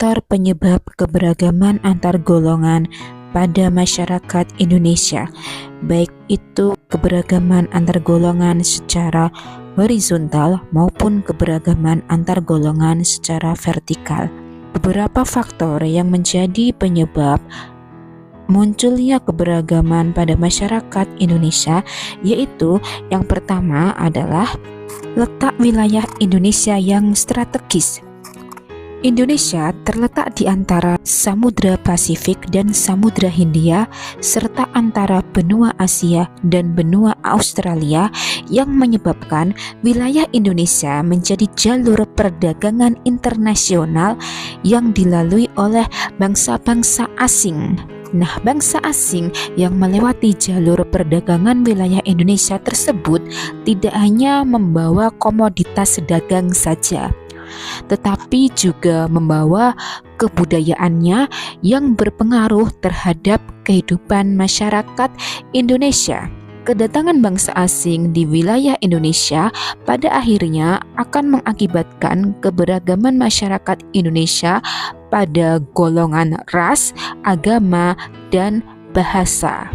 faktor penyebab keberagaman antar golongan pada masyarakat Indonesia, baik itu keberagaman antar golongan secara horizontal maupun keberagaman antar golongan secara vertikal. Beberapa faktor yang menjadi penyebab munculnya keberagaman pada masyarakat Indonesia, yaitu yang pertama adalah letak wilayah Indonesia yang strategis. Indonesia terletak di antara Samudra Pasifik dan Samudra Hindia serta antara benua Asia dan benua Australia, yang menyebabkan wilayah Indonesia menjadi jalur perdagangan internasional yang dilalui oleh bangsa-bangsa asing. Nah, bangsa asing yang melewati jalur perdagangan wilayah Indonesia tersebut tidak hanya membawa komoditas dagang saja, tetapi juga membawa kebudayaannya yang berpengaruh terhadap kehidupan masyarakat Indonesia. Kedatangan bangsa asing di wilayah Indonesia pada akhirnya akan mengakibatkan keberagaman masyarakat Indonesia pada golongan ras, agama, dan bahasa.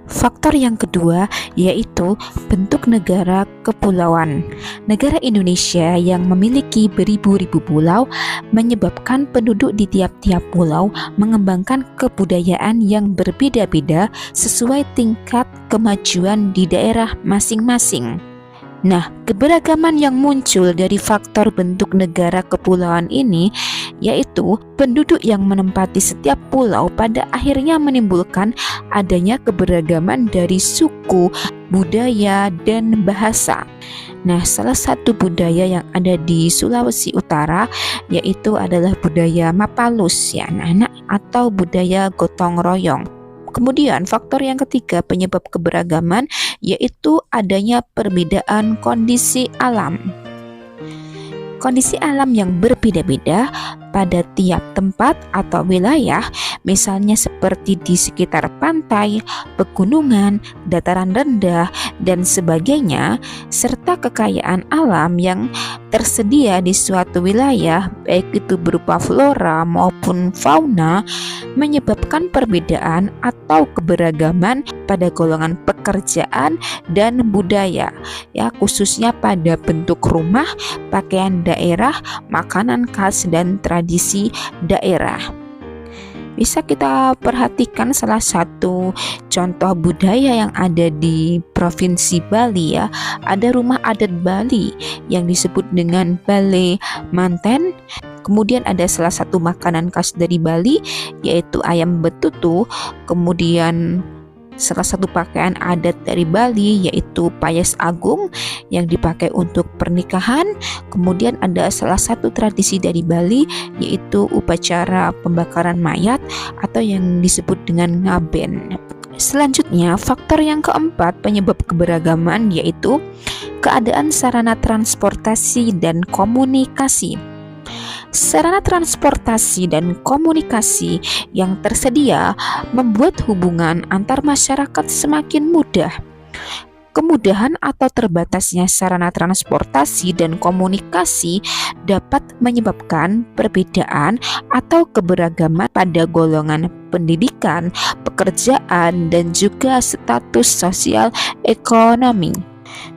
Faktor yang kedua yaitu bentuk negara kepulauan. Negara Indonesia yang memiliki beribu-ribu pulau menyebabkan penduduk di tiap-tiap pulau mengembangkan kebudayaan yang berbeda-beda sesuai tingkat kemajuan di daerah masing-masing. Nah, keberagaman yang muncul dari faktor bentuk negara kepulauan ini yaitu penduduk yang menempati setiap pulau pada akhirnya menimbulkan adanya keberagaman dari suku, budaya, dan bahasa. Nah, salah satu budaya yang ada di Sulawesi Utara yaitu adalah budaya Mapalus ya anak-anak, atau budaya gotong royong. Kemudian faktor yang ketiga penyebab keberagaman yaitu adanya perbedaan kondisi alam. Kondisi alam yang berbeda-beda pada tiap tempat atau wilayah, misalnya seperti di sekitar pantai, pegunungan, dataran rendah, dan sebagainya, serta kekayaan alam yang tersedia di suatu wilayah, baik itu berupa flora maupun fauna, menyebabkan perbedaan atau keberagaman pada golongan pekerjaan dan budaya, ya khususnya pada bentuk rumah, pakaian daerah, makanan khas, dan tradisi daerah. Bisa kita perhatikan salah satu contoh budaya yang ada di Provinsi Bali ya, ada rumah adat Bali yang disebut dengan Bale Manten. Kemudian ada salah satu makanan khas dari Bali yaitu ayam betutu. Kemudian salah satu pakaian adat dari Bali yaitu payas agung yang dipakai untuk pernikahan. Kemudian ada salah satu tradisi dari Bali yaitu upacara pembakaran mayat atau yang disebut dengan ngaben. Selanjutnya, faktor yang keempat penyebab keberagaman yaitu keadaan sarana transportasi dan komunikasi. Sarana transportasi dan komunikasi yang tersedia membuat hubungan antar masyarakat semakin mudah. Kemudahan atau terbatasnya sarana transportasi dan komunikasi dapat menyebabkan perbedaan atau keberagaman pada golongan pendidikan, pekerjaan, dan juga status sosial ekonomi.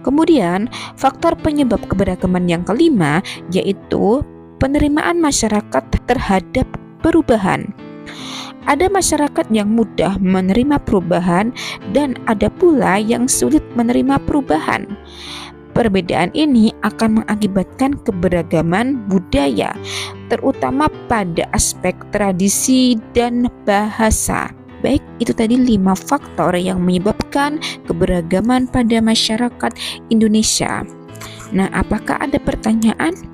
Kemudian, faktor penyebab keberagaman yang kelima yaitu penerimaan masyarakat terhadap perubahan. Ada masyarakat yang mudah menerima perubahan dan ada pula yang sulit menerima perubahan. Perbedaan ini akan mengakibatkan keberagaman budaya, terutama pada aspek tradisi dan bahasa. Baik, itu tadi 5 faktor yang menyebabkan keberagaman pada masyarakat Indonesia. Nah, apakah ada pertanyaan?